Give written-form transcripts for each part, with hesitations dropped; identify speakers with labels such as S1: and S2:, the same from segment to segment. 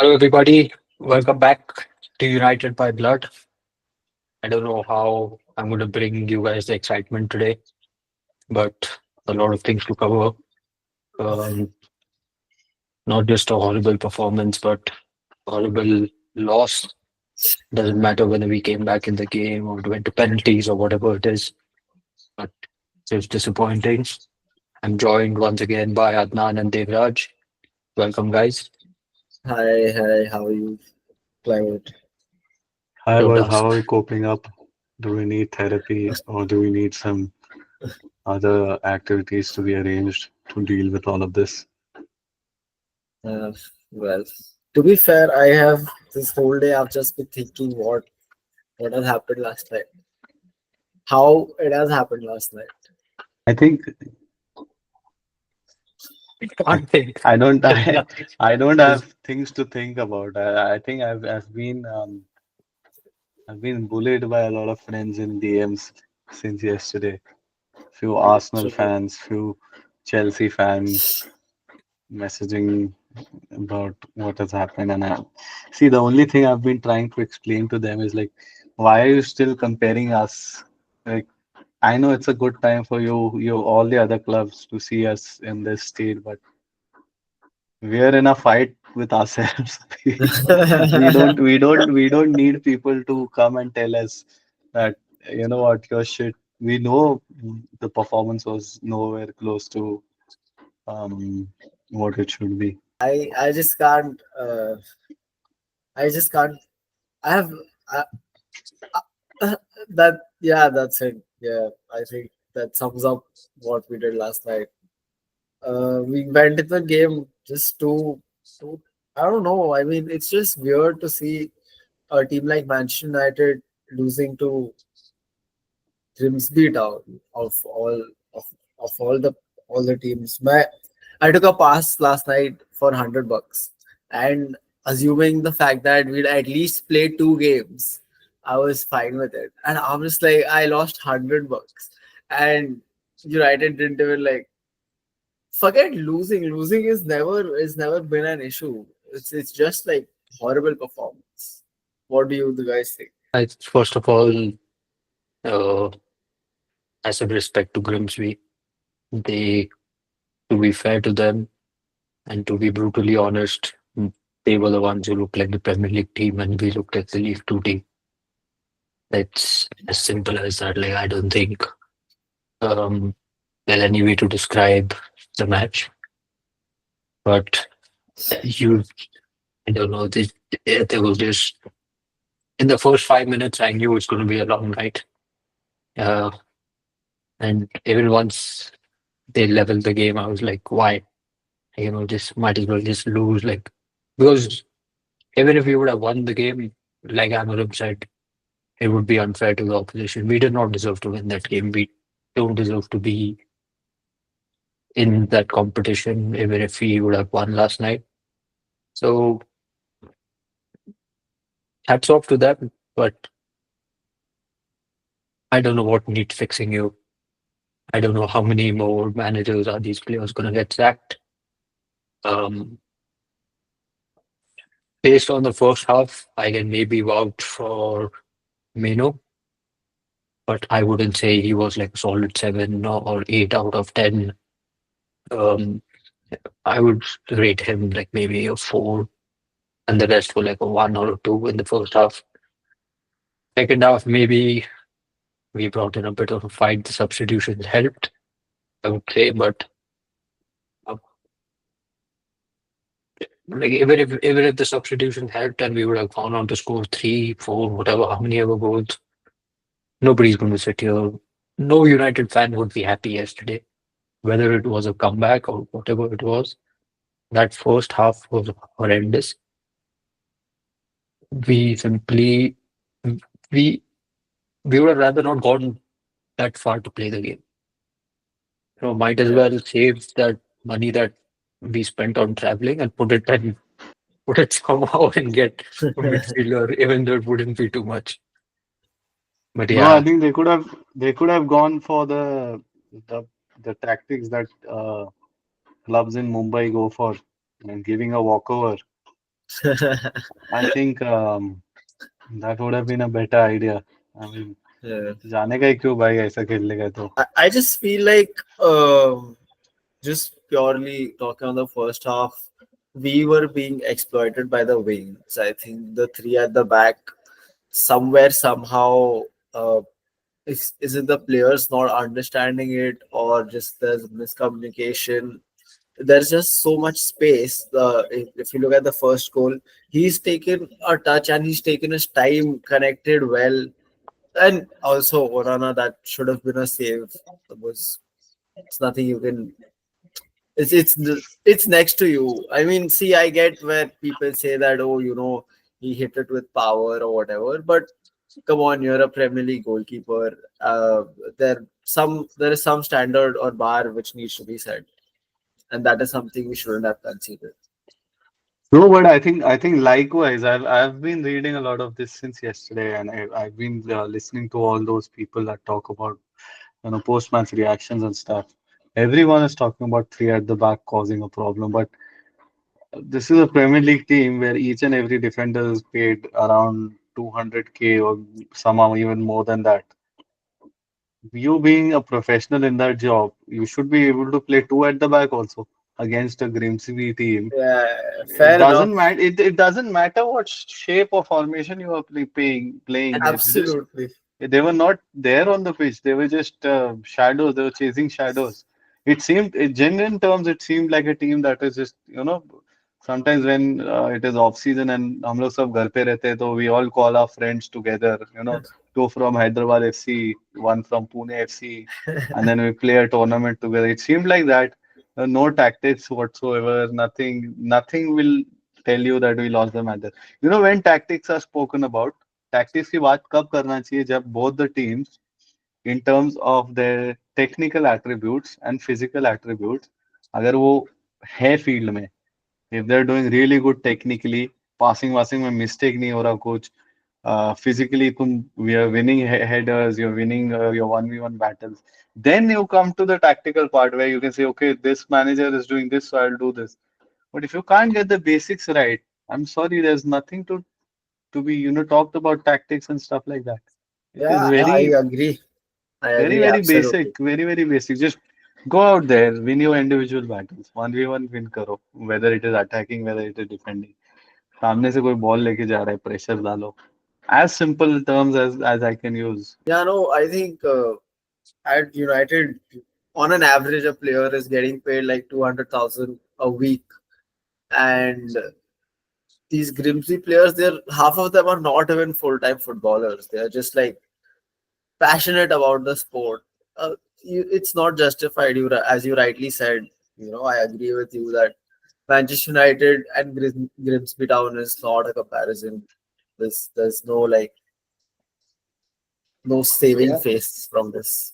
S1: Hello, everybody. Welcome back to United by Blood. I don't know how I'm going to bring you guys the excitement today, but a lot of things to cover. Um, Not just a horrible performance, but horrible loss. Doesn't matter whether we came back in the game or went to penalties or whatever it is, but it's disappointing. I'm joined once again by Adnan and Devraj. Welcome, guys.
S2: Hi, hi, how are you, Clivert?
S3: Hi,
S1: So,
S3: boys.
S1: does
S3: How are we coping up? Do we need therapy or do we need some other activities to be arranged to deal with all of this?
S2: Uh, well, to be fair, I have this whole day I've just been thinking what has happened last night, how it has happened last night.
S3: I think
S1: one thing.
S3: I don't
S1: There's
S3: I,
S1: nothing.
S3: I don't
S1: There's,
S3: have things to think about. I think I've been bullied by a lot of friends in DMs since yesterday. Few Arsenal
S2: True.
S3: fans, few Chelsea fans messaging about what has happened. And I see the only thing I've been trying to explain to them is like, why are you still comparing us? Like, I know it's a good time for you, all the other clubs to see us in this state, but we're in a fight with ourselves. We don't need people to come and tell us that, you know what, your shit. We know the performance was nowhere close to um what it should be.
S2: I just can't. I just can't. I have uh, that. Yeah, that's it. Yeah, I think that sums up what we did last night. We went in the game just to. I don't know. I mean, it's just weird to see a team like Manchester United losing to Grimsby Town of all of, of all the teams. I took a pass last night for $100, and assuming the fact that we'd at least play two games, I was fine with it. And I was like, I lost $100, and United didn't even like forget losing. Losing is never been an issue. It's just like horrible performance. What do you the guys think?
S1: first of all, uh, as a respect to Grimsby, they, to be fair to them and to be brutally honest, they were the ones who looked like the Premier League team and we looked like the League Two team. It's as simple as that. Like, I don't think um, there's any way to describe the match, but you, I don't know, there was just, in the first 5 minutes, I knew it's going to be a long night. Uh, and even once they leveled the game, I was like, why? Just might as well just lose. Like, because even if we would have won the game, like Amorim said, it would be unfair to the opposition. We did not deserve to win that game. We don't deserve to be in that competition, even if we would have won last night. So hats off to them, but I don't know what needs fixing you. I don't know how many more managers are these players going to get sacked. Um, Based on the first half, I can maybe vouch for Meno, but I wouldn't say he was like a solid 7 or 8 out of 10. Um, I would rate him like maybe a 4, and the rest were like a 1 or a 2 in the first half. Second half, maybe we brought in a bit of a fight. The substitutions helped, I would say, but uh, like even if the substitution helped and we would have gone on to score 3, 4, whatever, how many ever goals, nobody's going to sit here. No United fan would be happy yesterday, whether it was a comeback or whatever it was. That first half was horrendous. We simply we we would have rather not gone that far to play the game. Might as
S2: Yeah.
S1: well save that money that we spent on traveling and put it somehow and get a midfielder, even though it wouldn't be too much. But
S3: No, I
S1: yeah,
S3: think they could have gone for the the tactics that clubs in Mumbai go for and giving a walkover. I think that would have been a better idea. I mean,
S2: Yeah.
S3: जाने का ही क्यों भाई ऐसा खेलने का तो.
S2: I just feel like just purely talking on the first half, we were being exploited by the wings. I think the three at the back, somewhere, somehow, uh, is it the players not understanding it or just there's miscommunication? There's just so much space. If you look at the first goal, he's taken a touch and he's taken his time, connected well, and also Onana that should have been a save. It was it's nothing you can. It's next to you. I mean, see, I get where people say that, oh, he hit it with power or whatever, but come on, you're a Premier League goalkeeper. There is some standard or bar which needs to be set, and that is something we shouldn't have considered.
S3: No, but I think likewise. I've been reading a lot of this since yesterday, and I've been listening to all those people that talk about post-match reactions and stuff. Everyone is talking about three at the back causing a problem, but this is a Premier League team where each and every defender is paid around 200K or somehow even more than that. You being a professional in that job, you should be able to play two at the back also against a Grimsby team.
S2: Yeah,
S3: It
S2: fair enough.
S3: doesn't matter. It doesn't matter what shape or formation you are playing.
S1: And
S3: It's just
S2: Absolutely.
S3: they were not there on the pitch. They were just shadows. They were chasing shadows. It seemed, in genuine terms, it seemed like a team that is just, sometimes when it is off season and हम लोग सब घर पे रहते हैं, तो we all call our friends together, two from Hyderabad FC, one from Pune FC, and then we play a tournament together. It seemed like that. No tactics whatsoever. Nothing will tell you that we lost the match. When tactics are spoken about, tactics की बात कब करना चाहिए जब both the teams in terms of their technical attributes and physical attributes अगर वो है field में, if they're doing really good technically, passing washing में mistake नहीं हो रहा कुछ, physically we are winning headers, you're winning your 1v1 battles, then you come to the tactical part where you can say, okay, this manager is doing this, so I'll do this. But if you can't get the basics right, I'm sorry, there's nothing to be talked about tactics and stuff like that. It is
S2: Yeah, I
S3: very
S2: agree. I
S3: very
S2: agree
S3: very
S2: absolutely.
S3: basic, very basic. Just go out there, win your individual battles, 1v1 win करो, whether it is attacking, whether it is defending. सामने से कोई ball लेके जा रहा है, pressure डालो. As simple terms as I can use.
S2: Yeah, no, I think at United, on an average, a player is getting paid like 200,000 a week, and these Grimsby players, they're half of them are not even full time footballers. They're just like passionate about the sport. It's not justified. As you rightly said, I agree with you that Manchester United and Grimsby Town is not a comparison. There's no saving
S3: Yeah.
S2: face from this.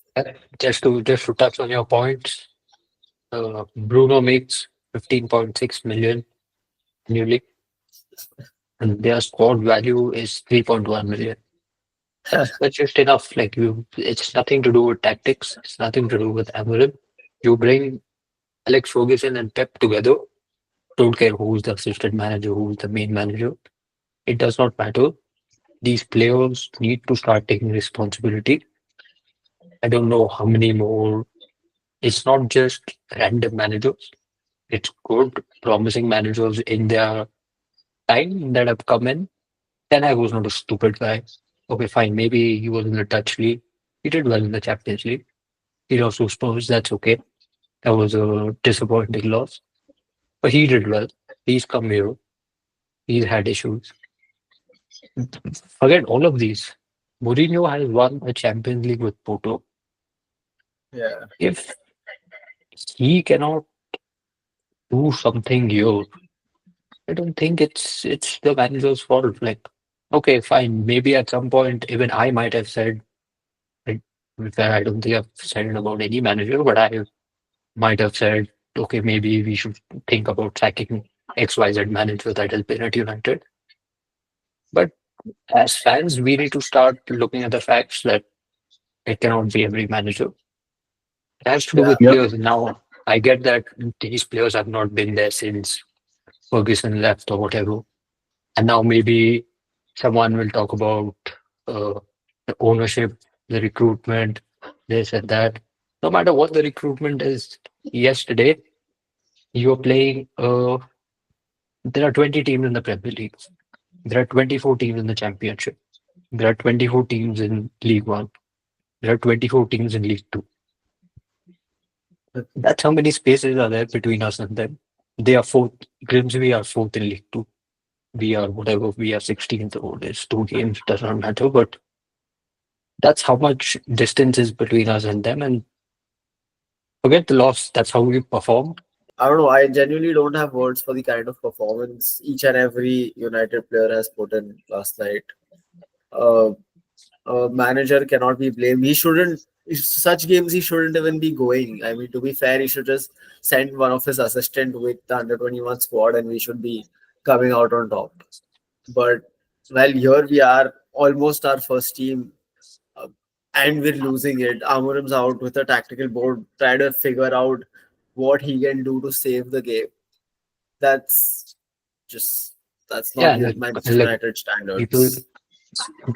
S1: just to touch on your points, Bruno makes 15.6 million annually, and their squad value is 3.1 million. That's just enough. Like it's nothing to do with tactics. It's nothing to do with Amorim. You bring Alex Ferguson and Pep together. Don't care who's the assistant manager, who's the main manager. It does not matter. These players need to start taking responsibility. I don't know how many more. It's not just random managers. It's good, promising managers in their time that have come in. Then I was not a stupid guy. Okay, fine. Maybe he was in the Dutch league. He did well in the Champions League. He lost to Spurs. That's okay. That was a disappointing loss. But he did well. He's come here. He's had issues. Forget all of these. Mourinho has won a Champions League with Porto.
S2: Yeah,
S1: If he cannot do something here, I don't think it's the manager's fault. Like, okay, fine. Maybe at some point, even I might have said, like, to be fair, I don't think I've said it about any manager, but I might have said, okay, maybe we should think about sacking XYZ manager that has been at United. But as fans, we need to start looking at the facts that it cannot be every manager. It has to do
S2: yeah,
S1: with players. Now, I get that these players have not been there since Ferguson left or whatever. And now maybe someone will talk about uh, the ownership, the recruitment, this and that. No matter what the recruitment is, yesterday you're playing. There are 20 teams in the Premier League. There are 24 teams in the Championship. There are 24 teams in League One. There are 24 teams in League Two. That's how many spaces are there between us and them. They are fourth. Grimsby are fourth in League Two. We are whatever. We are 16th or it's 2 games. Does not matter. But that's how much distance is between us and them. And forget the loss. That's how we performed.
S2: I don't know. I genuinely don't have words for the kind of performance each and every United player has put in last night. Uh, Manager cannot be blamed. He shouldn't. Such games he shouldn't even be going. I mean, to be fair, he should just send one of his assistant with the under 21 squad, and we should be coming out on top. But well, here we are, almost our first team, uh, and we're losing it. Amorim's out with a tactical board, trying to figure out what he can do to save the game. That's just that's
S1: Yeah,
S2: not
S1: and
S2: Manchester
S1: like
S2: United
S1: people,
S2: standards.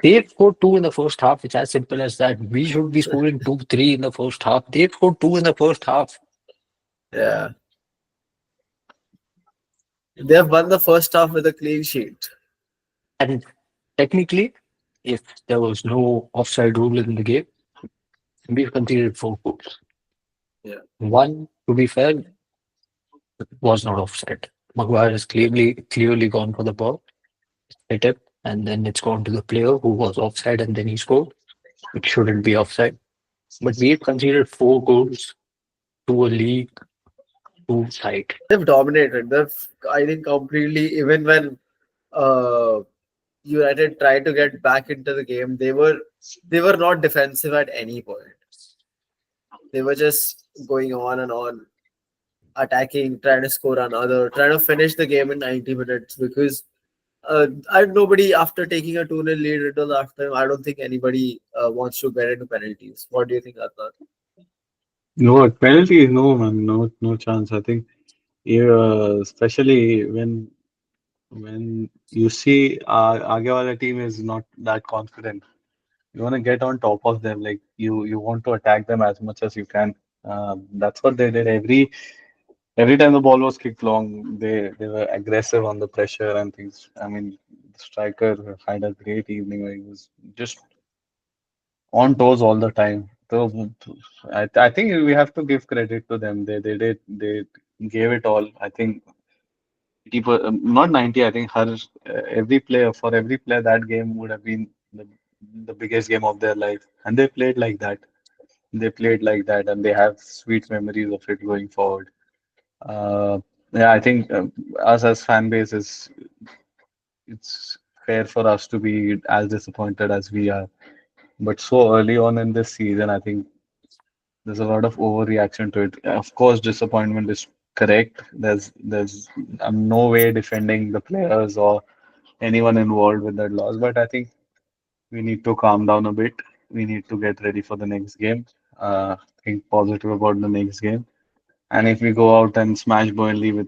S1: they scored two in the first half. It's as simple as that. We should be scoring two, three in the first half. They scored two in the first half.
S2: Yeah, they have won the first half with a clean sheet.
S1: And technically, if there was no offside rule in the game, we've conceded 4 goals.
S2: Yeah,
S1: One, to be fair, was not offside. Maguire has clearly gone for the ball, hit it, and then it's gone to the player who was offside, and then he scored. It shouldn't be offside. But we've conceded 4 goals to a League Two side.
S2: they've dominated. They've, I think, completely. Even when uh, United tried to get back into the game, they were not defensive at any point. They were just going on and on, attacking, trying to score another, trying to finish the game in 90 minutes because nobody, after taking a 2-0 lead into the halftime, I don't think anybody wants to get into penalties. What do you think, Adnan?
S3: No, penalty is no, man, no chance. I think, yeah, especially when you see आगे वाला team is not that confident. You want to get on top of them, like you want to attack them as much as you can. That's what they did. Every time the ball was kicked long, they were aggressive on the pressure and things. I mean, the striker had a great evening. Where he was just on toes all the time. So I think we have to give credit to them. They gave it all. I think 80 not 90. I think every player that game would have been the biggest game of their life, and they played like that. They played like that, and they have sweet memories of it going forward. Uh, yeah, I think us as fan base is it's fair for us to be as disappointed as we are. But so early on in this season, I think there's a lot of overreaction to it. Of course, disappointment is correct. There's I'm no way defending the players or anyone involved with that loss, but I think we need to calm down a bit. We need to get ready for the next game. Think positive about the next game. And if we go out and smash Burnley with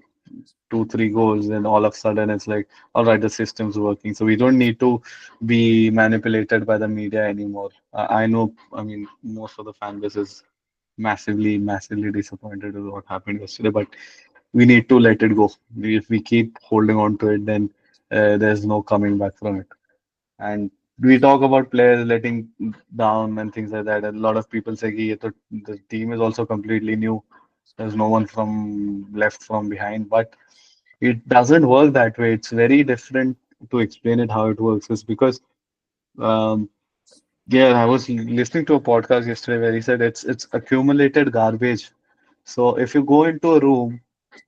S3: 2, 3 goals, then all of a sudden it's like, all right, the system's working. So we don't need to be manipulated by the media anymore. I know, I mean, most of the fan base is massively disappointed with what happened yesterday, but we need to let it go. If we keep holding on to it, then there's no coming back from it. And we talk about players letting down and things like that. A lot of people say "Ki, the team is also completely new. There's no one from left from behind, but it doesn't work that way. It's very different to explain it how it works. Is because um, yeah, I was listening to a podcast yesterday where he said it's accumulated garbage. So if you go into a room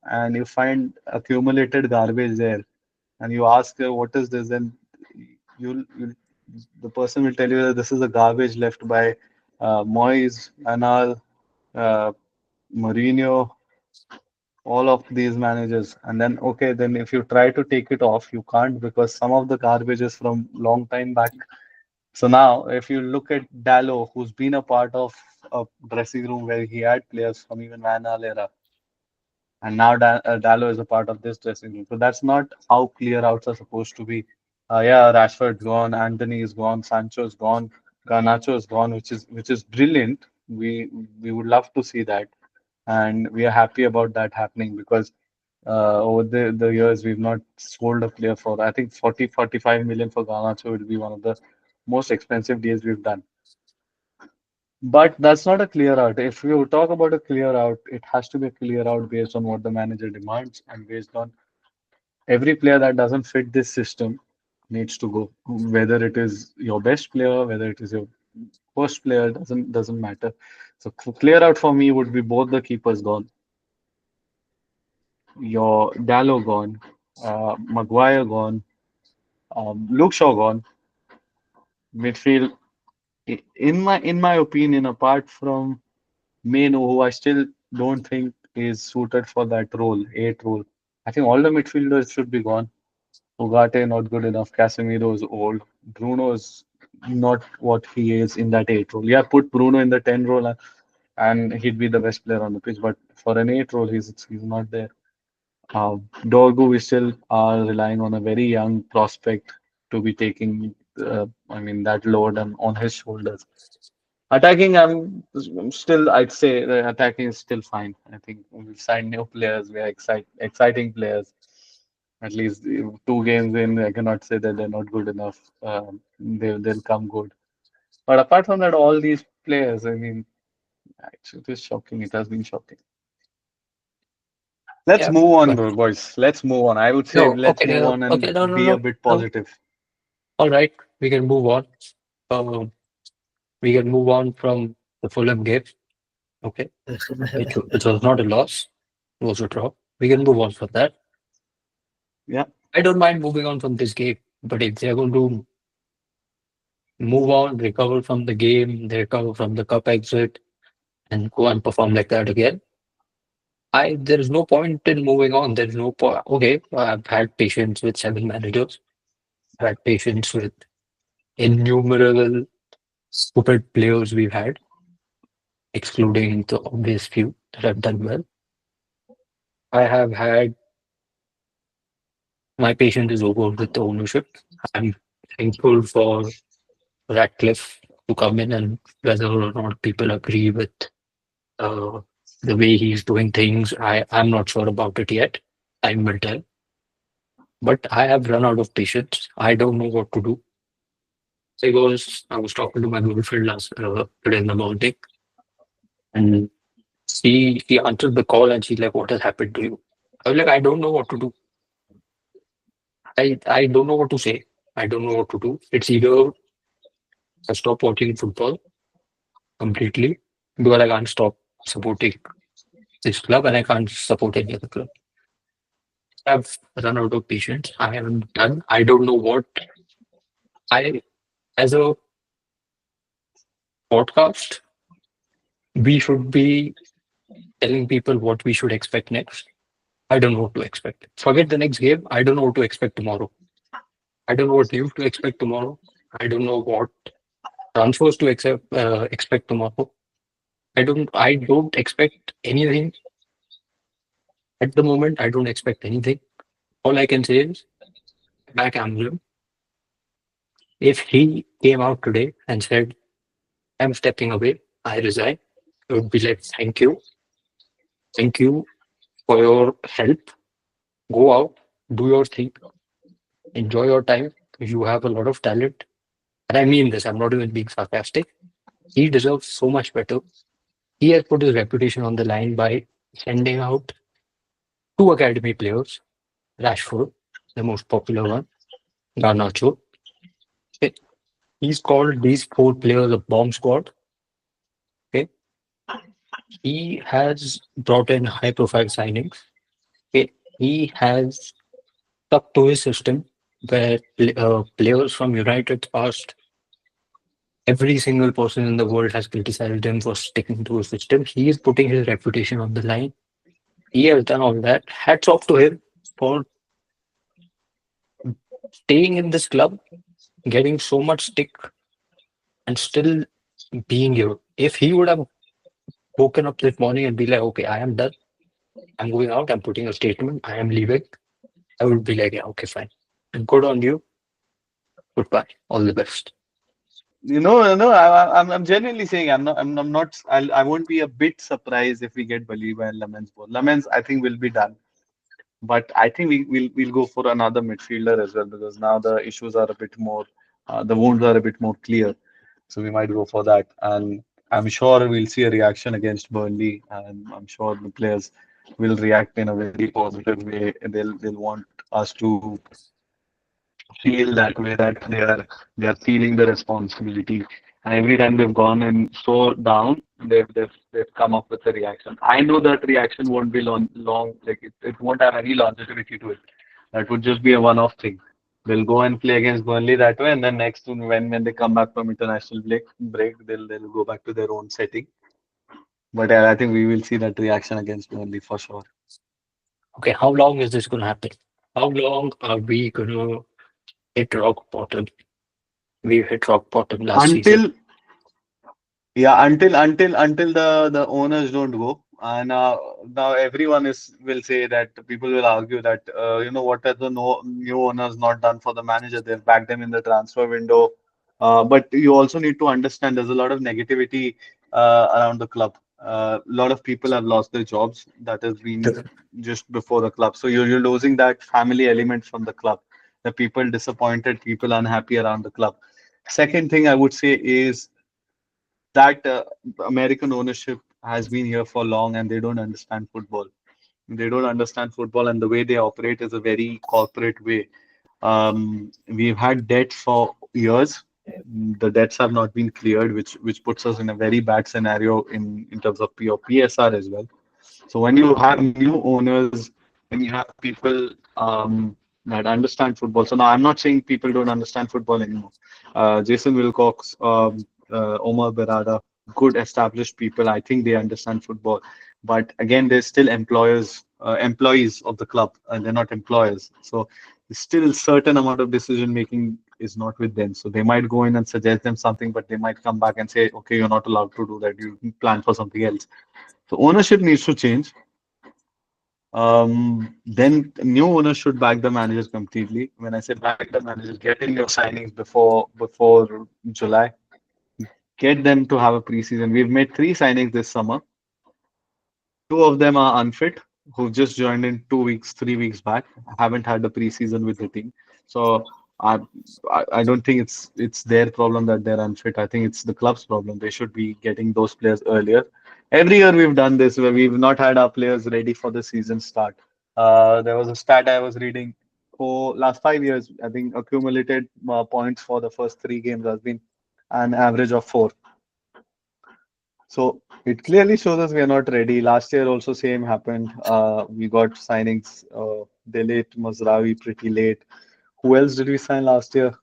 S3: and you find accumulated garbage there, and you ask what is this, then you'll the person will tell you that this is the garbage left by Moyes, Anal, uh, Mourinho, all of these managers. And then okay, then if you try to take it off, you can't because some of the garbage is from long time back. So now, if you look at Dallo, who's been a part of a dressing room where he had players from even Van Al era, and now Dallo is a part of this dressing room. So that's not how clear outs are supposed to be. Yeah, Rashford's gone, Anthony is gone, Sancho's gone, Garnacho is gone, which is brilliant. We would love to see that, and we are happy about that happening because over the years we've not sold a player for I think 40-45 million for Garnacho will be one of the most expensive deals we've done. But that's not a clear out. If you talk about a clear out, it has to be a clear out based on what the manager demands and based on every player that doesn't fit this system needs to go. Whether it is your best player, whether it is your worst player, doesn't matter. So clear out for me would be both the keepers gone, your Dallo gone, Maguire gone, Luke Shaw gone, midfield. In my opinion, apart from Mano, who I still don't think is suited for that role, eight role. I think all the midfielders should be gone. Ugarte not good enough. Casemiro is old. Bruno is not what he is in that eight role. Yeah, put Bruno in the 10 role and he'd be the best player on the pitch. But for an eight role, he's not there. Dorgu, we still are relying on a very young prospect to be taking, that load on his shoulders. Attacking, I'm still, I'd say the attacking is still fine. I think we've signed new players. We are exciting players. At least 2 games in, I cannot say that they're not good enough. They'll come good. But apart from that, all these players, actually, it is shocking. It has been shocking. Let's
S1: Yeah,
S3: move on,
S1: but
S3: boys. Let's move on. I would say
S1: no,
S3: let's
S1: okay,
S3: move on
S1: okay,
S3: and
S1: no, no,
S3: be a
S1: no,
S3: bit
S1: no.
S3: positive.
S1: All right, we can move on. Uh, we can move on from the Fulham game. Okay, which was not a loss, it was a draw. We can move on from that.
S3: Yeah.
S1: I don't mind moving on from this game, but if they're going to move on, recover from the game, they recover from the cup exit, and go and perform like that again, I there is no point in moving on. There's no point. Okay, I've had patience with 7 managers. I've had patience with innumerable stupid players we've had, excluding the obvious few that have done well. I have had my patience is over with the ownership. I'm thankful for Ratcliffe to come in, and whether or not people agree with uh, the way he's doing things, I'm not sure about it yet. Time will tell. But I have run out of patience. I don't know what to do. I was talking to my girlfriend last today in the morning, and she answered the call, and she's like, "What has happened to you?" I was like, "I don't know what to do. I don't know what to say. I don't know what to do. It's either I stop watching football completely because I can't stop supporting this club, and I can't support any other club. I've run out of patience. I am done. I don't know what I as a podcast we should be telling people what we should expect next. I don't know what to expect. Forget the next game. I don't know what to expect tomorrow. I don't know what you to expect tomorrow. I don't know what transfers to expect tomorrow. I don't expect anything at the moment. I don't expect anything. All I can say is back Amorim. If he came out today and said, "I'm stepping away, I resign," I would be like, thank you for your help. Go out, do your thing, enjoy your time. You have a lot of talent. And I mean this, I'm not even being sarcastic. He deserves so much better. He has put his reputation on the line by sending out 2 academy players, Rashford, the most popular one, Garnacho. Okay. He's called these 4 players a bomb squad. Okay. He has brought in high profile signings. Okay. He has stuck to his system where players from United's past, every single person in the world has criticized him for sticking to his system. He is putting his reputation on the line. He has done all that. Hats off to him for staying in this club, getting so much stick, and still being here. If he would have woken up this morning and be like, okay, I am done, I'm going out, I'm putting a statement, I am leaving, I would be like, yeah, okay, fine. And good on you. Goodbye. All the best.
S3: No, I'm genuinely saying I'm not I won't be a bit surprised if we get Baliba and Lemens both. Lemens I think will be done, but I think we'll go for another midfielder as well because now the issues are a bit more, the wounds are a bit more clear, so we might go for that. And I'm sure we'll see a reaction against Burnley, and I'm sure the players will react in a very positive way. They'll want us to feel that way that they are feeling the responsibility. And every time they've gone in so down, they've come up with a reaction. I know that reaction won't be long, like it won't have any longevity to it. That would just be a one-off thing. They'll go and play against Burnley that way, and then next when they come back from international break, they'll go back to their own setting. But I think we will see that reaction against Burnley for sure.
S1: Okay, how long is this going to happen? How long are we going to hit rock bottom? We hit rock bottom last season.
S3: Until Yeah, until the owners don't go, and now everyone is will say that people will argue that what have the no, new owners not done for the manager? They've backed them in the transfer window, but you also need to understand there's a lot of negativity around the club. A lot of people have lost their jobs. That has been just before the club, so you're losing that family element from the club. The people disappointed, people unhappy around the club. Second thing I would say is that American ownership has been here for long and they don't understand football. They don't understand football, and the way they operate is a very corporate way. We've had debt for years. The debts have not been cleared, which puts us in a very bad scenario in terms of PSR as well. So when you have new owners, when you have people that understand football. So now I'm not saying people don't understand football anymore. Jason Wilcox, Omar Berada, good established people. I think they understand football. But again, they're still employees of the club, and they're not employers. So still certain amount of decision making is not with them. So they might go in and suggest them something, but they might come back and say, okay, you're not allowed to do that. You plan for something else. So ownership needs to change. Then new owners should back the managers completely. When I say back the managers, get in your signings before July. Get them to have a preseason. We've made 3 signings this summer. 2 of them are unfit, who just joined in 2 weeks, 3 weeks back. Haven't had a preseason with the team. So I I don't think it's their problem that they're unfit. I think it's the club's problem. They should be getting those players earlier. Every year we've done this where we've not had our players ready for the season start. There was a stat I was reading for last 5 years. I think accumulated points for the first 3 games has been an average of 4. So it clearly shows us we are not ready. Last year also same happened. We got signings delayed, Mazraoui pretty late. Who else did we sign last year?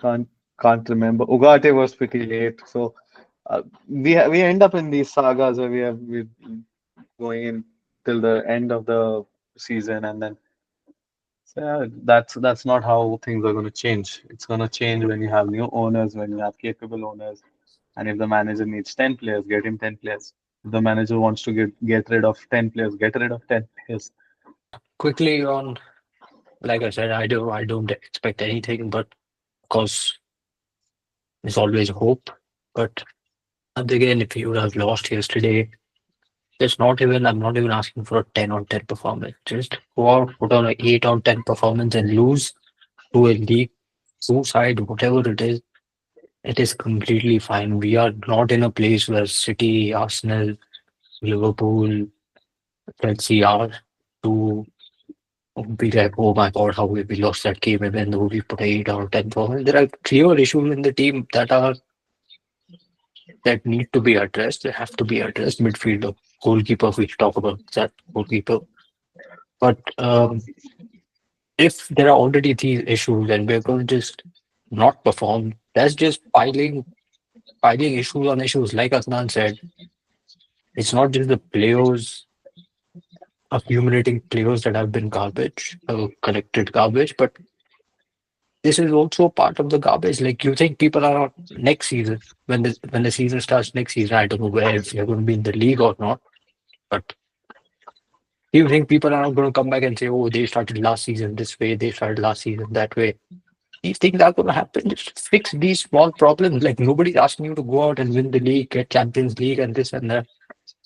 S3: Can't can't remember. Ugarte was pretty late. So we end up in these sagas where we going in till the end of the season, and then so yeah, that's not how things are going to change. It's going to change when you have new owners, when you have capable owners. And if the manager needs 10 players, get him 10 players. If the manager wants to get rid of 10 players, get rid of 10 players.
S1: Quickly on, like I said, I don't expect anything, but of course, there's always hope. But again, if you would have lost yesterday, I'm not even asking for a 10 on 10 performance. Just go out, put on an 8 on 10 performance and lose to a League Two side, whatever it is. It is completely fine. We are not in a place where City, Arsenal, Liverpool, Chelsea are to be like, oh my god, how we lost that game even though we put 8 out of 10 performance. There are clear issues in the team that need to be addressed. They have to be addressed. Midfielder, goalkeeper, we'll talk about that goalkeeper. But if there are already these issues and we're going to just not perform, that's just piling issues on issues. Like Adnan said, it's not just the players accumulating players that have been garbage, collected garbage, but this is also part of the garbage. Like you think people are not next season when the season starts next season. I don't know where if you're going to be in the league or not, but Do you think people are not going to come back and say, "Oh, they started last season this way, they started last season that way"? These things are going to happen. Just fix these small problems. Like nobody's asking you to go out and win the league, get Champions League, and this and that.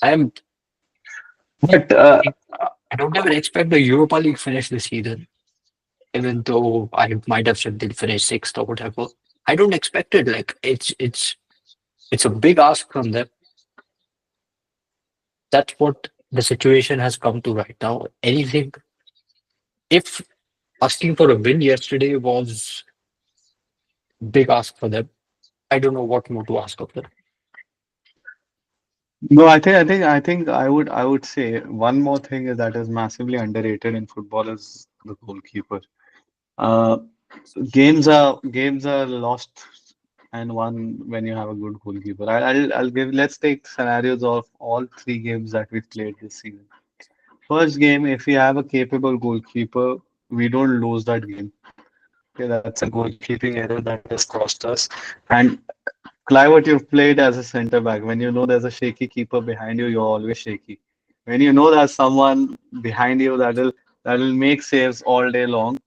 S1: I am.
S3: But
S1: I don't ever expect the Europa League finish this season, even though I might have said they'll finish sixth or whatever. I don't expect it. Like it's a big ask from them. That's what the situation has come to right now. Anything, if asking for a win yesterday was big ask for them, I don't know what more to ask of them.
S3: no, I think I would say one more thing is that is massively underrated in football is the goalkeeper. Uh, games are lost and won when you have a good goalkeeper. I'll give. Let's take scenarios of all three games that we've played this season. First game, if we have a capable goalkeeper, we don't lose that game. Okay, that's a goalkeeping error that has cost us. And Clivert, you've played as a centre back. When you know there's a shaky keeper behind you, you're always shaky. When you know there's someone behind you that will make saves all day long,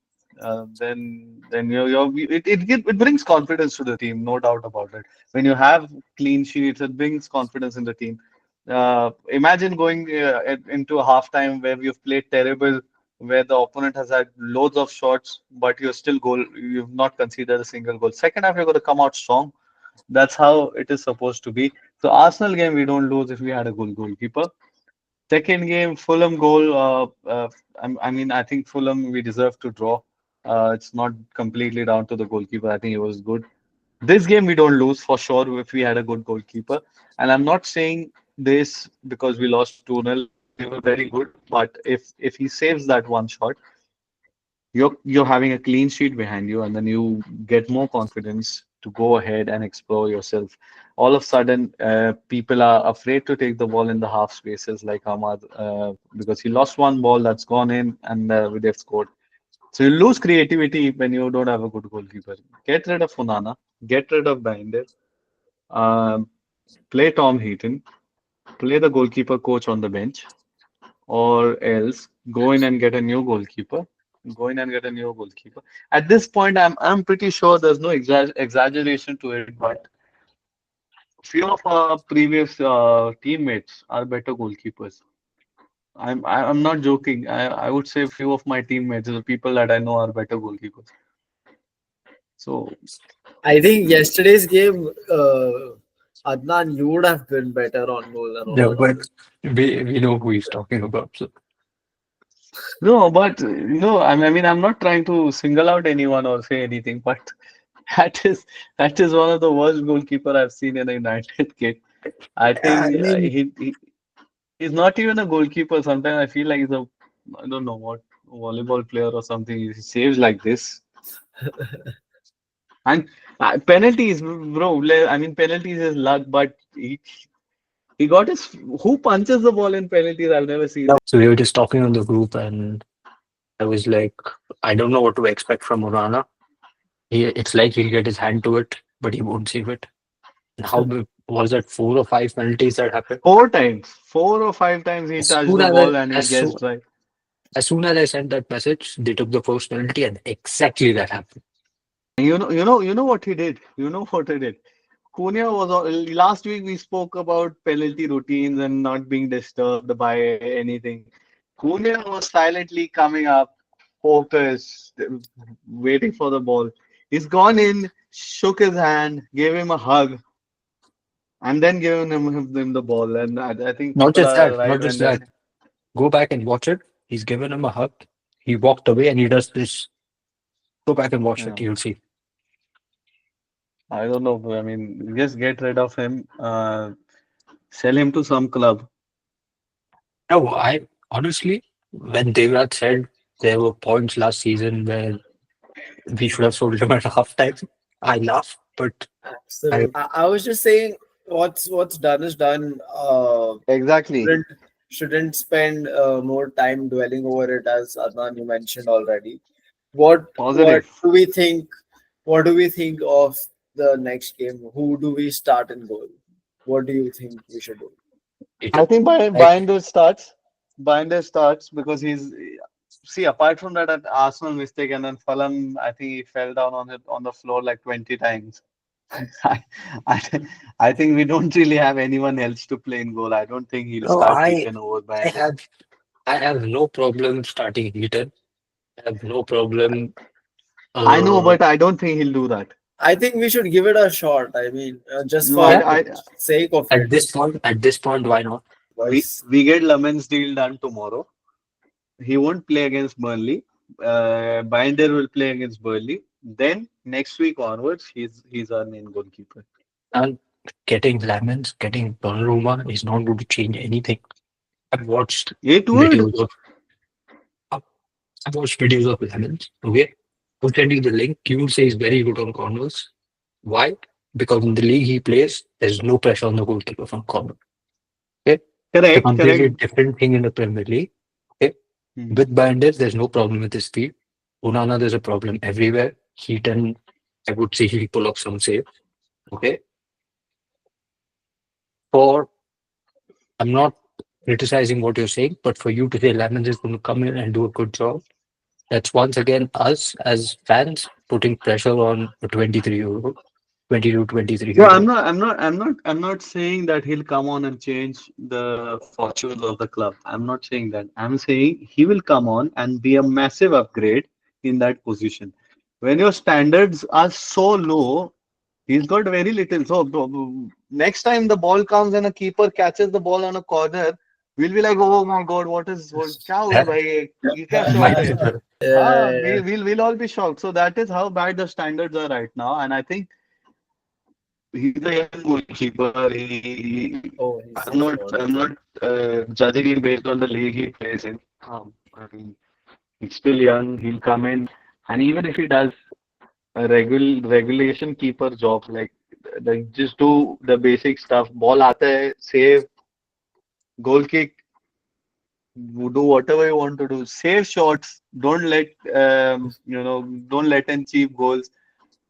S3: then it brings confidence to the team, no doubt about it. When you have clean sheets, it brings confidence in the team. Imagine going into a halftime where you've played terrible, where the opponent has had loads of shots, but you've not conceded a single goal. Second half, you're going to come out strong. That's how it is supposed to be. So Arsenal game we don't lose if we had a good goalkeeper. Second game Fulham goal. I mean I think Fulham we deserve to draw. It's not completely down to the goalkeeper. I think he was good. This game we don't lose for sure if we had a good goalkeeper. And I'm not saying this because we lost 2-0. We were very good, but if he saves that one shot, you're having a clean sheet behind you, and then you get more confidence to go ahead and explore yourself. All of a sudden, people are afraid to take the ball in the half spaces like Ahmad because he lost one ball that's gone in and they've scored. So you lose creativity when you don't have a good goalkeeper. Get rid of Onana, get rid of Bayindir, um, play Tom Heaton, play the goalkeeper coach on the bench, or else go in and get a new goalkeeper. Go in and get a new goalkeeper. At this point, I'm pretty sure there's no exaggeration to it, but few of our previous teammates are better goalkeepers. I'm not joking. I would say few of my teammates, the people that I know, are better goalkeepers. So
S2: I think yesterday's game, Adnan, you would have been better on goal than
S1: Yeah,
S2: Onana.
S1: but we know who he's talking about. So
S3: no, but no, I mean I'm not trying to single out anyone or say anything, but that is that is one of the worst goalkeeper I've seen in a United kit. I
S1: I
S3: think
S1: mean,
S3: he's not even a goalkeeper. Sometimes I feel like he's a, I don't know what, volleyball player or something. He saves like this. And penalties, bro. I mean, penalties is luck, but he got his. Who punches the ball in penalties? I've never seen that.
S1: so we were just talking on the group, and I was like, I don't know what to expect from Urana. It's like he'll get his hand to it, but he won't save it. And was that 4 or 5 penalties that happened?
S3: 4 times, 4 or 5 times he
S1: As
S3: touched
S1: soon
S3: the
S1: as I,
S3: ball and he
S1: as
S3: gets
S1: soon
S3: dry.
S1: as soon as I sent that message, they took the first penalty, and exactly that happened.
S3: You know what he did. You know what he did. Cunha was last week. We spoke about penalty routines and not being disturbed by anything. Cunha was silently coming up, focused, waiting for the ball. He's gone in, shook his hand, gave him a hug, and then given him the ball. And I think
S1: Not
S3: people
S1: just
S3: are
S1: that,
S3: right
S1: not
S3: when
S1: just
S3: they're.
S1: that. Go back and watch it. He's given him a hug. He walked away, and he does this. Go back and watch it.
S3: Yeah,
S1: You'll see.
S3: I don't know. I mean, just get rid of him. Sell him to some club.
S1: No, I honestly, when Devraj said there were points last season where we should have sold him at halftime, I laughed, but I
S2: Absolutely. I was just saying, what's done is done.
S3: Exactly.
S2: Shouldn't shouldn't spend more time dwelling over it, as Adnan you mentioned already. What
S3: Positive.
S2: do we think? What do we think of the next game? Who do we start in goal? What do you think we should do?
S1: it,
S3: I think
S1: I
S3: Bayindir starts. Bayindir starts because he's see apart from that Arsenal mistake and then Fulham, I think he fell down on the floor like 20 times. I, I think we don't really have anyone else to play in goal. I don't think he'll
S1: No,
S3: start Heaton over
S1: I
S3: Bayindir.
S1: have I have no problem starting Heaton. I have no problem.
S3: I know,
S1: Uh,
S3: but I don't think he'll do that.
S2: I think we should give it a shot. I mean, just
S3: No,
S2: for
S1: yeah,
S2: the sake of it.
S1: at this point, why not?
S2: Boys.
S3: we get Lemon's deal done tomorrow. He won't play against Burnley. Binder will play against Burnley. Then next week onwards, he's our main goalkeeper.
S1: And getting Lemons, getting Donnarumma is not going to change anything. I've watched
S3: It would.
S1: videos of I've watched videos of Lemons. Okay, I'll send you the link. You will say he's very good on corners. Why? Because in the league he plays, there's no pressure on the goalkeeper from corner. Okay, it's a
S3: Correct,
S1: completely
S3: correct.
S1: different thing in the Premier League. Okay,
S3: Hmm.
S1: with Bandit, there's no problem with his speed. Onana, there's a problem everywhere. Heaton, I would say he'll pull off some saves. Okay, for I'm not criticizing what you're saying, but for you to say Lemons is going to come in and do a good job, that's once again us as fans putting pressure on a 23-year-old, 22,
S3: No,
S1: 23-year-old.
S3: I'm not saying that he'll come on and change the fortunes of the club. I'm not saying that. I'm saying he will come on and be a massive upgrade in that position. When your standards are so low, he's got very little. So next time the ball comes and a keeper catches the ball on a corner, we'll be like, oh my God, what क्या हुआ भाई? ये क्या shot
S1: Might
S3: है?
S1: as well.
S2: Yeah.
S3: We'll all be shocked. So that is how bad the standards are right now. And I think he's a young goalkeeper.
S2: Oh, he's
S3: I'm
S2: so
S3: not
S2: short.
S3: I'm not judging him based on the league he plays in. I mean, he's still young. He'll come in, and even if he does a regulation keeper job, like just do the basic stuff. Ball आता है, save, goal kick, do whatever you want to do. Save shots. Don't let in cheap goals.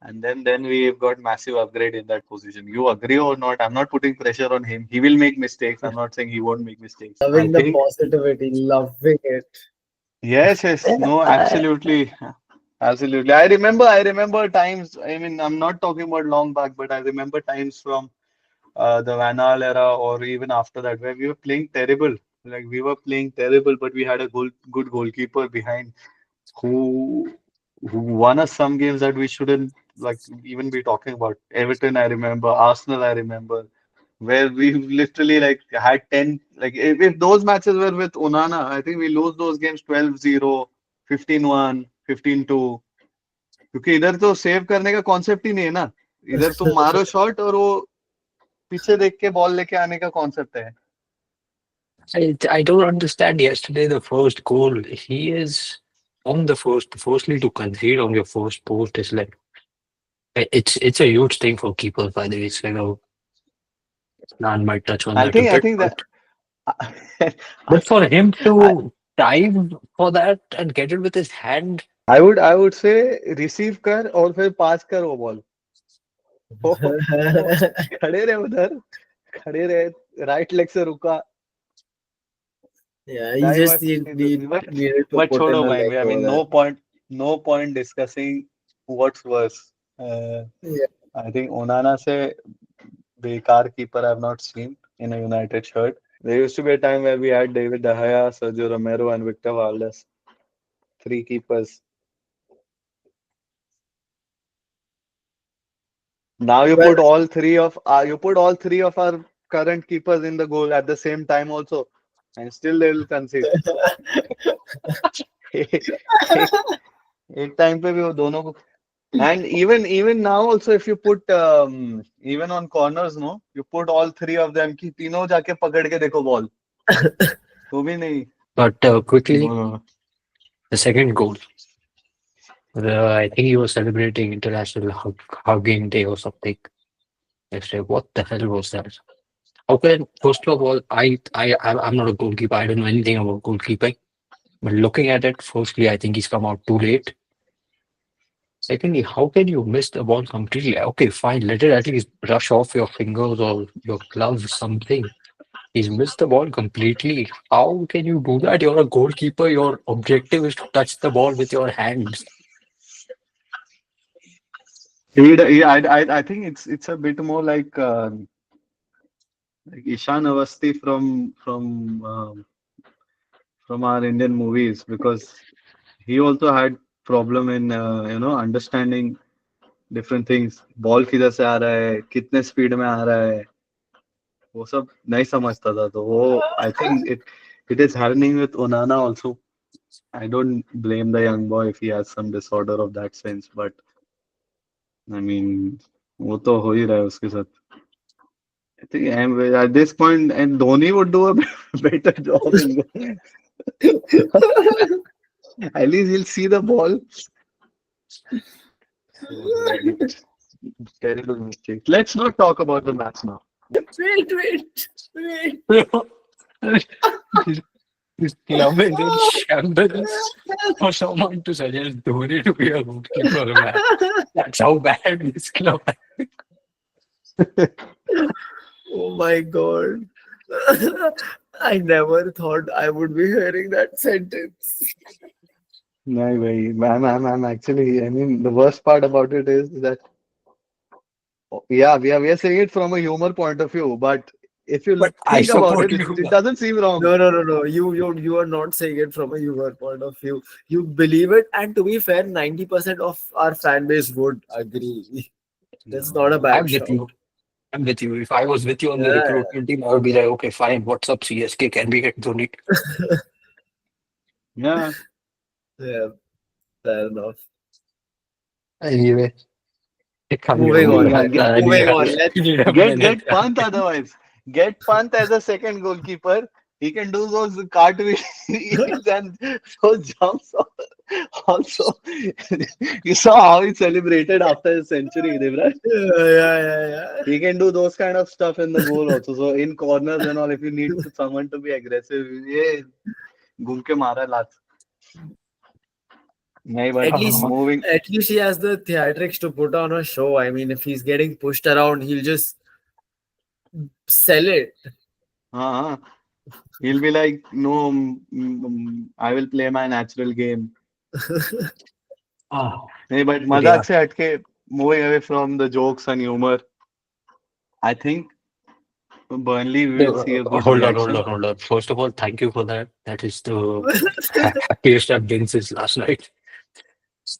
S3: And then we've got massive upgrade in that position. You agree or not? I'm not putting pressure on him. He will make mistakes. I'm not saying he won't make mistakes. I
S2: Loving the
S3: think
S2: positivity, loving it.
S3: yes, yes,
S1: Yeah,
S3: no, absolutely, absolutely. I remember times. I mean, I'm not talking about long back, but I remember times from the Van Gaal era or even after that where we were playing terrible. Like we were playing terrible, but we had a good goalkeeper behind who who won us some games that we shouldn't like even be talking about. Everton, I remember. Arsenal, I remember. Where we literally like had 10 like if those matches were with Onana, I think we lose those games 12-0, 15-1, 15-2. क्योंकि इधर तो save करने का concept ही नहीं है ना. इधर तुम मारो शॉट और वो पीछे देख के बॉल लेके आने का कॉन्सेप्ट है.
S1: I don't understand. Yesterday, the first goal, he is on the first. Firstly, to concede on your first post is like it's a huge thing for keepers. By the way, it's like a Nan might touch on that a
S3: I
S1: bit,
S3: think that
S1: but for him
S3: I,
S1: to dive for that and get it with his hand,
S3: I would say receive कर और फिर पास कर वो ball. वो खड़े रहे उधर, खड़े रहे, राइट लेग से रुका.
S2: Yeah, he
S3: Dive
S2: just
S3: at
S2: needed to
S3: but
S2: put in
S3: छोड़ो
S2: a
S3: भाई.
S2: leg
S3: I
S2: over
S3: mean,
S2: there.
S3: no point discussing what's worse.
S2: Yeah.
S3: I think Onana से बेकार keeper I've not seen in a United shirt. There used to be a time where we had David De Gea, Sergio Romero, and Victor Valdes, three keepers. Now
S2: Well,
S3: you put all three of our current keepers in the goal at the same time also, and still they will concede. एक एक time पे भी वो दोनों को. And even now also, if you put even on corners, no, you put all three of them कि तीनों जाके पकड़ के देखो बॉल, तो भी नहीं.
S1: but quickly,
S3: No.
S1: the second goal. I think he was celebrating International Hugging Day or something. Yesterday, what the hell was that? How can first of all, I'm not a goalkeeper. I don't know anything about goalkeeping. But looking at it, firstly, I think he's come out too late. Secondly, how can you miss the ball completely? Okay, fine, let it at least brush off your fingers or your gloves, something. He's missed the ball completely. How can you do that? You're a goalkeeper. Your objective is to touch the ball with your hands.
S3: I think it's a bit more like Ishan Awasthi from our Indian movies because he also had problem in understanding different things. Ball किधर से आ रहा है, कितने speed में आ रहा है, वो सब नहीं समझता था. तो वो I think it is happening with Onana also. I don't blame the young boy if he has some disorder of that sense, but I mean वो तो हो ही रहा है उसके साथ. I think at this point, and Dhoni would do a better job in at least he'll see the ball. Right. Terrible mistake. Let's not talk about the match now.
S2: Wait.
S1: This club is in shambles for someone to suggest Dhoni to be a goalkeeper for a match. That's how bad this club is.
S2: Oh my god. I never thought I would be hearing that sentence.
S3: No, way. I'm actually. I mean, the worst part about it is that yeah, we are saying it from a humor point of view, but if you
S1: But I
S3: think about
S1: support
S3: it,
S1: you.
S3: it doesn't seem wrong.
S2: No. You are not saying it from a humor point of view. You believe it, and to be fair, 90% of our fan base would agree. That's not a
S1: I'm
S2: bad
S1: with you.
S2: shout.
S1: I'm with you. If I was with you on the
S2: Yeah,
S1: recruitment team, I would be like, okay, fine. What's up, CSK? Can we get Dhoni?
S3: Yeah,
S2: yeah, fair enough.
S1: Anyway,
S2: Moving on.
S3: yeah.
S2: Moving on. Let's
S3: Get Pant otherwise. Get Pant as a second goalkeeper. He can do those cartwheels and those jumps. Also, you saw how he celebrated after his century, Devraj.
S2: yeah.
S3: He can do those kind of stuff in the goal also. So in corners and all, if you need someone to be aggressive, yeah, घूम के मारा लात. नहीं, but
S2: At least,
S3: moving.
S2: at least he has the theatrics to put on a show. I mean, if he's getting pushed around, he'll just sell it.
S3: हाँ, he'll be like, no, I will play my natural game.
S1: Ah,
S3: नहीं, but
S1: but
S3: मजाक
S1: yeah.
S3: से हटके, moving away from the jokes and humor, I think Burnley we will see a good reaction.
S1: Hold on. First of all, thank you for that. That is the happiest I've been since last night.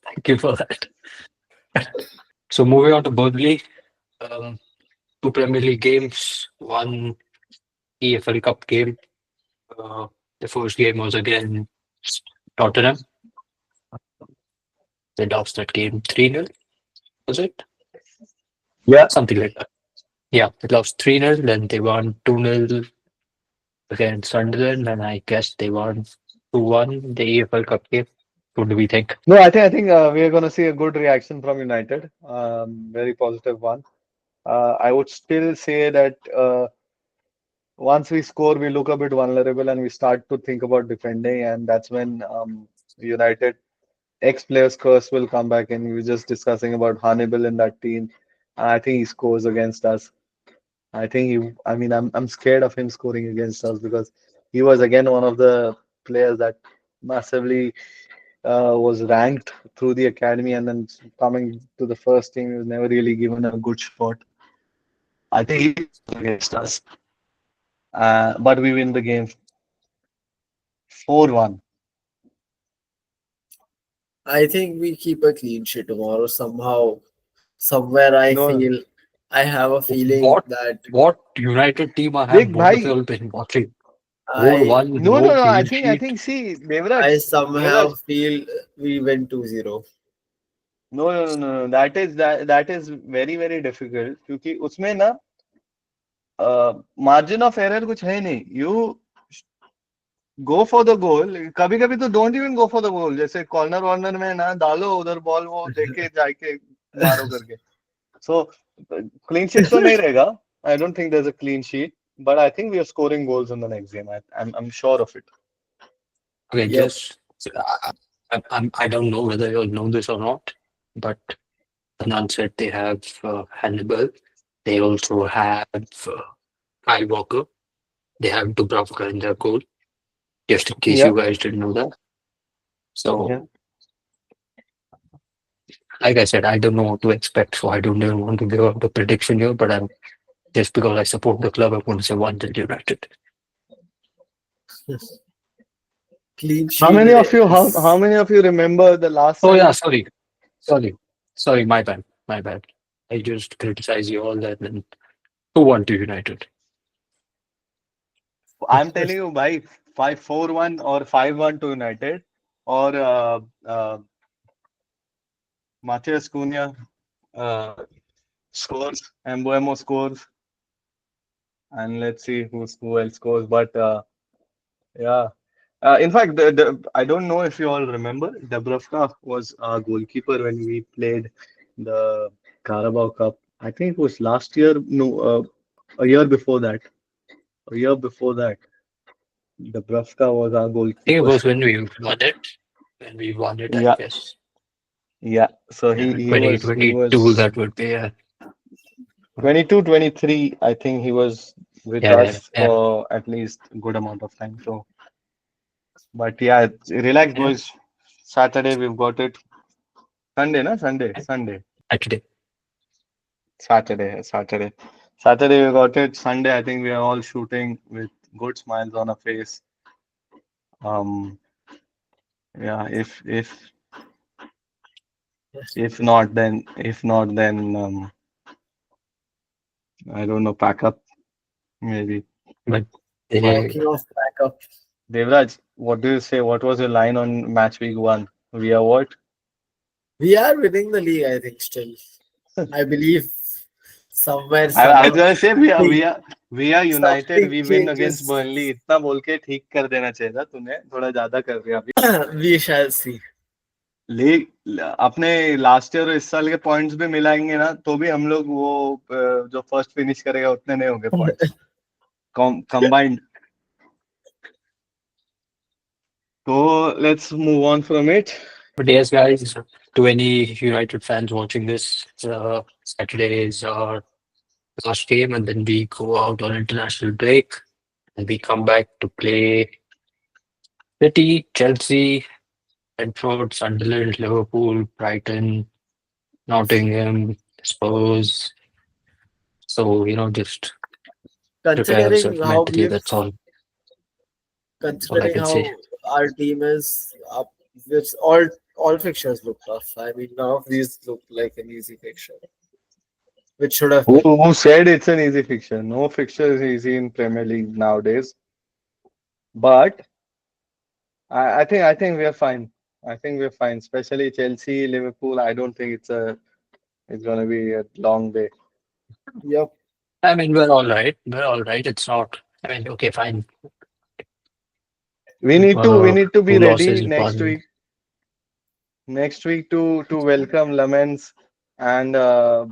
S1: Thank you for that. So moving on to Burnley, um, two Premier League games, one EFL Cup game. The first game was against Tottenham. They lost that game 3-0, was it?
S3: Yeah.
S1: Something like that. Yeah, they lost 3-0, then they won 2-0 against Sunderland, and I guess they won 2-1 the EFL Cup game. What do we think?
S3: No, I think we are going to see a good reaction from United. Very positive one. I would still say that once we score, we look a bit vulnerable and we start to think about defending, and that's when United ex-players curse will come back. And we were just discussing about Hannibal in that team. I think he scores against us. I think I mean, I'm scared of him scoring against us because he was again one of the players that massively was ranked through the academy and then coming to the first team, he was never really given a good shot. I think he scores against us, but we win the game 4-1.
S2: I think we keep a clean sheet tomorrow somehow. Somewhere
S3: No,
S2: I have a feeling
S1: What
S2: that
S1: what United team I have
S3: big
S1: both of
S3: bhai.
S1: you all been watching?
S2: I
S1: 4-1 with
S3: No, no,
S1: no
S3: no. I
S1: clean
S3: think, I
S1: sheet.
S3: think. See,
S2: I
S3: Devraj.
S2: somehow feel we win 2-0.
S3: No, no, no, no. That is very very difficult क्योंकि उसमें ना margin of error कुछ है नहीं. You go for the goal. कभी कभी तो don't even go for the goal. जैसे कॉर्नर वॉर्नर में ना डालो उधर बॉल वो देके जाके मारो करके. So clean sheet तो नहीं रहेगा. I don't think there's a clean sheet, but I think we are scoring goals in the next game. I'm sure of it.
S1: Okay,
S2: Yep.
S1: just I don't know whether you'll know this or not, but Anand said they have Hannibal. They also have Kyle Walker. They have Dubravka in their goal, just in case
S3: Yeah,
S1: you guys didn't know that. So,
S3: yeah.
S1: like I said, I don't know what to expect, so I don't even want to give out the prediction here. But I'm just because I support the club, I'm going to say 1-0 United.
S2: Clean
S3: How
S2: sheet
S3: many of you how
S2: is
S3: many of you remember the last
S1: Oh yeah,
S3: time?
S1: sorry, my bad, my bad. I just criticize you all that, then 2-1 to United.
S3: I'm telling you, by 5-4-1 or 5-1 to United, or Matheus Cunha uh, scores, Embuemo scores, and let's see who else scores. But yeah, in fact, I don't know if you all remember, Dubravka was our goalkeeper when we played the Carabao Cup. I think it was last year. No, a year before that. A year before that, Dubravka was our
S1: I think it
S3: goalkeeper.
S1: was when we won it. When we won it, I
S3: Yeah,
S1: guess.
S3: yeah. So he
S1: Yeah,
S3: he was he
S1: 2022
S3: was
S1: that would be.
S3: 22, 23. I think he was with
S1: Yeah, yeah,
S3: us
S1: yeah,
S3: for at least a good amount of time. So, but yeah, relax,
S1: yeah.
S3: boys. Saturday we've got it. Sunday, na? Sunday.
S1: Saturday.
S3: Saturday we got it. Sunday, I think we are all shooting with good smiles on our face. Um, yeah, if not then I don't know, pack up maybe.
S1: But
S3: But
S1: they,
S2: talking of backup.
S3: Devraj, what do you say? What was your line on match week one? We are what?
S2: We are winning the league, I think, still. I believe somewhere,
S3: I was
S2: somehow,
S3: gonna say
S2: something,
S3: we are United.
S2: something
S3: We win against
S2: changes.
S3: Burnley. इतना बोल के ठीक कर देना चाहिए था तूने. थोड़ा ज्यादा कर दिया अभी.
S2: We shall see.
S3: लीग अपने लास्ट ईयर और इस साल के पॉइंट्स भी मिलाएंगे ना तो भी हम लोग वो जो फर्स्ट फिनिश करेगा उतने नहीं होंगे पॉइंट्स कंबाइंड. तो let's move on from it.
S1: but yes, guys, to any United fans watching this, Saturday is our last game, and then we go out on international break, and we come back to play City, Chelsea, Brentford, Sunderland, Liverpool, Brighton, Nottingham, Spurs. So, just prepare
S2: Considering
S1: yourself
S2: how
S1: mentally.
S2: we've,
S1: That's all I
S2: considering
S1: can say.
S2: how our team is up, it's all fixtures look tough. I mean, none of these look like an easy fixture, which should have been.
S3: Who said it's an easy fixture? No fixture is easy in Premier League nowadays. But I think we are fine. I think we're fine. Especially Chelsea, Liverpool. I don't think it's gonna be a long day.
S2: Yep.
S1: I mean, we're all right. We're all right. It's not. I mean, okay, fine.
S3: We need to be
S1: Two
S3: ready
S1: losses, one.
S3: next week to welcome Lamens and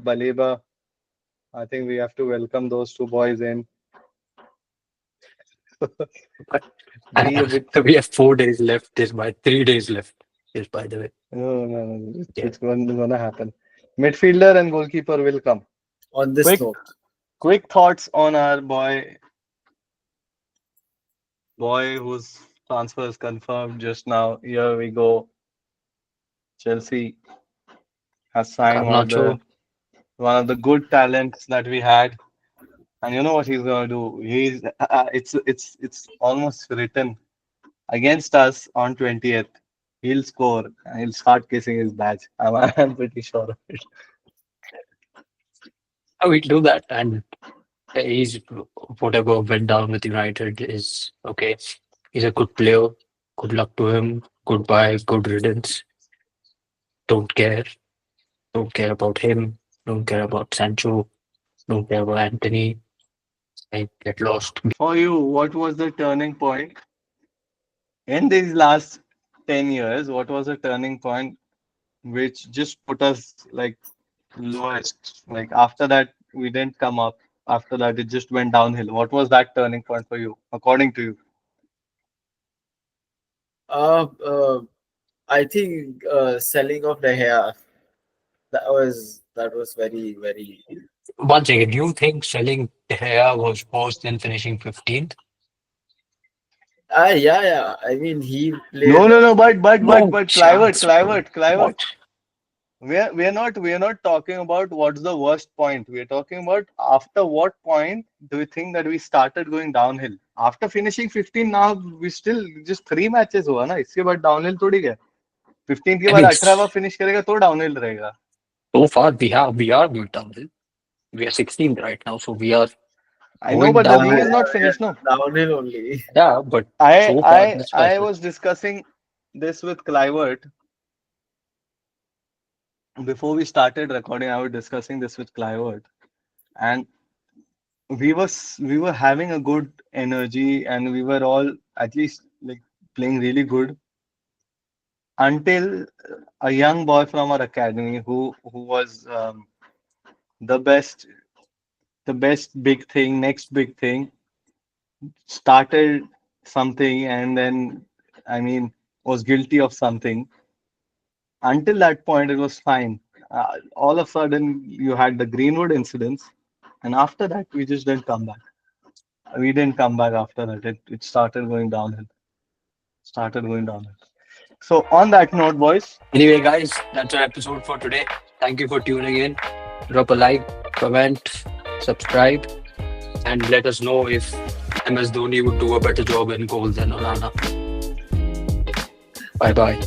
S3: Baleba. I think we have to welcome those two boys in. Be a bit.
S1: We have 4 days left. There's by 3 days left. Just by the way.
S3: No.
S1: Yeah.
S3: It's gonna happen. Midfielder and goalkeeper will come.
S2: On this
S3: Quick,
S2: note,
S3: quick thoughts on our boy whose transfer is confirmed just now. Here we go. Chelsea has signed
S1: Garnacho.
S3: one of the good talents that we had, and you know what he's gonna do? It's almost written against us on 20th. He'll score and he'll start kissing his badge. I'm pretty sure of it.
S1: We'll do that. And he's whatever went down with United is okay. He's a good player. Good luck to him. Goodbye. Good riddance. Don't care. Don't care about him. Don't care about Sancho. Don't care about Anthony. I get lost.
S3: For you, what was the turning point in these last 10 years? What was the turning point which just put us like lowest? Like after that, we didn't come up. After that, it just went downhill. What was that turning point for you, according to you?
S2: uh, uh I think selling of the hair, that was very, very.
S1: One second. You think selling De Gea was worse than finishing 15th?
S2: Yeah, yeah. I mean, he
S3: No,
S2: played.
S3: no, no. But
S1: No
S3: Clivert,
S1: chance, bro.
S3: Clivert, Clivert.
S1: What?
S3: We're not talking about what's the worst point. We're talking about after what point do you think that we started going downhill? After finishing 15, now we still just 3 matches हुआ ना, इसके बाद downhill थोड़ी गया. 15 के
S1: I
S3: बाद
S1: mean,
S3: 18वां finish करेगा तो downhill रहेगा.
S1: so far we are going downhill. We are 16th right now, so we are
S3: I know,
S1: going
S3: but the
S2: Yeah,
S3: league is
S1: downhill.
S3: not
S2: yeah,
S3: finished, no.
S2: downhill only.
S1: Yeah, but
S3: I
S1: so far
S3: I
S1: that's
S3: I
S1: better.
S3: was discussing this with Clivert before we started recording. I was discussing this with Clivert, and we were having a good energy, and we were all at least like playing really good until a young boy from our academy who was the best the best big thing, next big thing, started something, and then I mean was guilty of something. Until that point, it was fine. All of a sudden, you had the Greenwood incidents, and after that, we just didn't come back. We didn't come back after that. It started going downhill. Started going downhill. So, on that note, boys,
S1: Anyway, guys, that's our episode for today. Thank you for tuning in. Drop a like, comment, subscribe, and let us know if MS Dhoni would do a better job in goal than Onana. Bye bye.